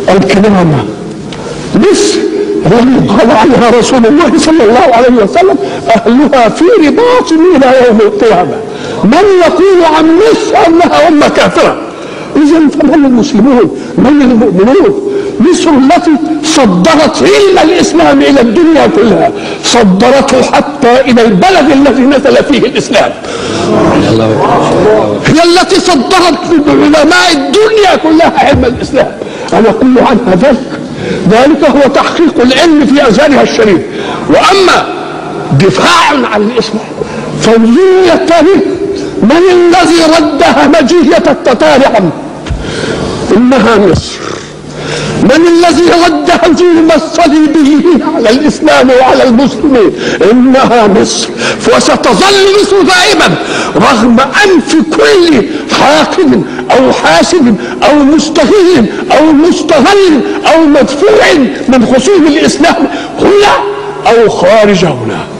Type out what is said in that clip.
الكرامة مصر التي قال عنها رسول الله صلى الله عليه وسلم أهلها في رباط إلى يوم القيامة. من يقول عن مصر أنها أمة كافرة؟ إذن فمن المسلمون؟ من المؤمنون؟ مصر التي صدرت علم الإسلام إلى الدنيا كلها، صدرته حتى إلى البلد الذي نزل فيه الإسلام. هي التي صدرت علماء الدنيا كلها علم الإسلام. أنا أقول عنها ذلك هو تحقيق العلم في أزهرها الشريف. وأما دفاع عن الإسلام فانظروا إلى التاريخ. من الذي رد همجية التتار عنه؟ إنها مصر. من الذي رد هجوم الصليبيين على الإسلام وعلى المسلمين؟ إنها مصر. وستظل مصر دائما رغم أنف كل حاكم أو حاسد أو مستغل أو مستغل أو مدفوع من خصوم الإسلام هنا أو خارج هنا.